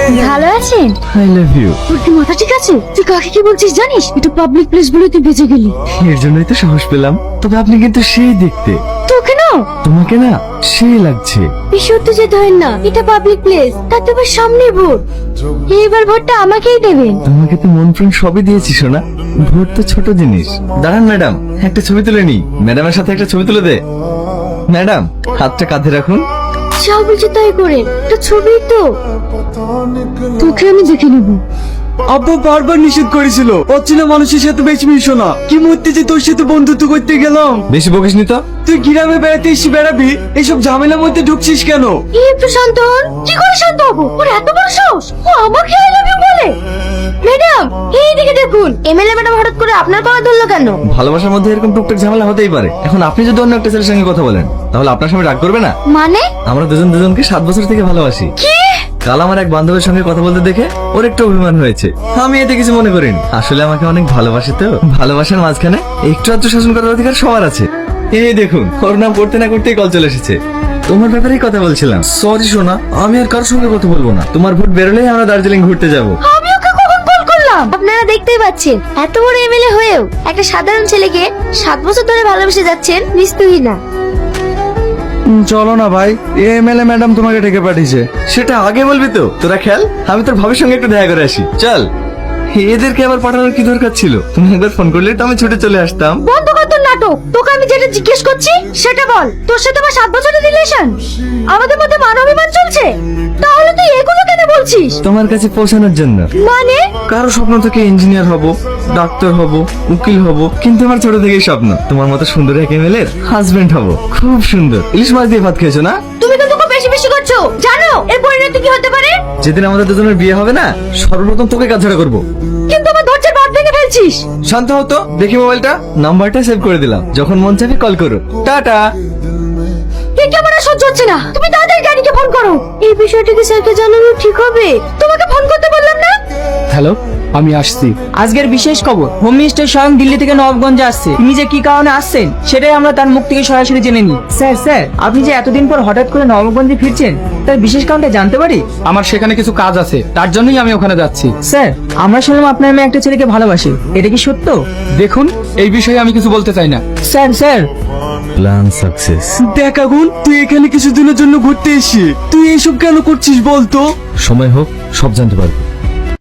ভালো আছেন? I love you. তোর কি মাথা ঠিক আছে? তুই কাকে কি বলছিস জানিস? এটা পাবলিক প্লেস বলে তুই বেঁচে গেলি। এর জন্যই তো সাহস পেলাম। তবে আপনি কিন্তু সেই দেখতে। তোকে না তোমাকে না সেই লাগছে। বিশুদ্ধ যেতে হয় না, এটা পাবলিক প্লেস। তাতে আবার সামনে ভোট। এবার ভোটটা আমাকেই দেবেন। তোমাকে তো মন প্রাণ সবই দিয়েছি সোনা। ভোট তো ছোট জিনিস। দাঁড়ান ম্যাডাম, একটা ছবি তুলে নি। ম্যাডামের সাথে একটা ছবি তুলে দে। ম্যাডাম, হাতটা কাঁধে রাখুন। যা বলছি তাই করেন। এটা ছবি তো, তোকে আমি দেখে নেবো। আব্বু বারবার নিষেধ করেছিল অচেনা মানুষের সাথে বেশি মিশো না। কি মরতে যে তোর সাথে বন্ধুত্ব করতে গেলাম। বেশি বকিস নি তো। তুই গ্রামে বেড়াতে এসে বেড়াবি, এইসব ঝামেলার মধ্যে ঢুকছিস কেন? একটু শান্ত হন। কি করে শান্ত হবো? ওর এত বড় সাহস, ও আমাকে আই লাভ ইউ বলে। ম্যাডাম, এইদিকে দেখুন। এমএলএ ম্যাডাম হঠাৎ করে আপনার কলার ধরলো কেন? ভালোবাসার মধ্যে এরকম টুকটাক ঝামেলা হতেই পারে। এখন আপনি যদি অন্য একটা ছেলের সঙ্গে কথা বলেন, তাহলে আপনার সঙ্গে রাগ করবে না? মানে? আমরা দুজন দুজনকে 7 বছর থেকে ভালোবাসি। কি? কাল আমার এক বান্ধবের সঙ্গে কথা বলতে দেখে ওর একটু অভিমান হয়েছে। আমি এতে কিছু মনে করিনি। আসলে আমাকে অনেক ভালোবাসে তো। ভালোবাসার মাঝখানে একটু আধটু শাসন করার অধিকার সবার আছে। এই দেখুন, ওর নাম করতে না করতেই কল চলে এসেছে। তোমার ব্যাপারেই কথা বলছিলাম। সরি সোনা, আমি আর কারোর সঙ্গে কথা বলবো না। তোমার ভোট বেরোলেই আমরা দার্জিলিং ঘুরতে যাব। আমি ওকে কখন কল করলাম? আপনারা দেখতেই পাচ্ছেন, এত বড় এমএলএ হয়েও একটা সাধারণ ছেলেকে 7 বছর ধরে ভালোবেসে যাচ্ছেন। নিস্তুহী না। চলো না ভাই, এমএলএ ম্যাডাম তোমাকে ডেকে পাঠিয়েছে। সেটা আগে বলবি তো। তোরা খেল, আমি তোর ভাবির সঙ্গে একটু দেখা করে আসি। চল। এদেরকে আবার পাঠানোর কি দরকার ছিল? তুমি একবার ফোন করলে তো আমি ছুটে চলে আসতাম। বন্ধ কর তোর নাটক। তোকে আমি যেটা জিজ্ঞেস করছি সেটা বল। তোর সাথে আমার 7 বছরের রিলেশন, আমাদের মধ্যে মানবিমান চলছে, তাহলে তুই এগুলো কেন বলছিস? তোমার কাছে পৌঁছানোর জন্য। মানে? কারো স্বপ্ন থেকে ইঞ্জিনিয়ার হব, ডাক্তার হব, উকিল হব, কিন্তু আমার ছোট থেকেই স্বপ্ন তোমার মতো সুন্দর এক এমএলএর হাজবেন্ড হব। খুব সুন্দর। ইলিশ মাছ দিয়ে ভাত খেয়েছো না? তুমি কিন্তু খুব বেশি বেশি করছো। জানো এর পরিণতি কি হতে পারে? যেদিন আমাদের দুজনের বিয়ে হবে না, সর্বপ্রথম তোকে কাজছাড়া করবো। কিন্তু আমার ধৈর্যের বাঁধ ভেঙে ফেলছিস। শান্ত হতো। দেখি মোবাইলটা, নাম্বারটা সেভ করে দিলাম। যখন মন চাইবে কল করো। টাটা। এই কেমন আর সহ্য হচ্ছে না। তুমি তাড়াতাড়ি গাড়িকে ফোন করো। এই বিষয়টা কি স্যারকে জানানো ঠিক হবে? তোমাকে ফোন করতে বললাম না? হ্যালো, আমি আসছি। আজকের বিশেষ খবর, হোম মিনিস্টার স্বয়ং দিল্লি থেকে নবাবগঞ্জে আসছে। তিনি যে কি কারণে আসছেন সেটাই আমরা তার মুখ থেকে সরাসরি জেনে নিই। স্যার আপনি যে এতদিন পর হঠাৎ করে নবাবগঞ্জে ফিরছেন, তার বিশেষ কারণটা জানতে পারি? আমার সেখানে কিছু কাজ আছে, তার জন্যই আমি ওখানে যাচ্ছি। স্যার, আমরা শুনলাম আপনার মেয়ে একটা ছেলেকে ভালোবাসে, এটা কি সত্য? দেখুন, এই বিষয়ে আমি কিছু বলতে চাই না। Sir plan success. দেখ আগুন, তুই এখানে কিছুদিনের জন্য ঘুরতে এসে তুই এইসব কেন করছিস বলতো? সময় হোক, সব জানতে পারবো।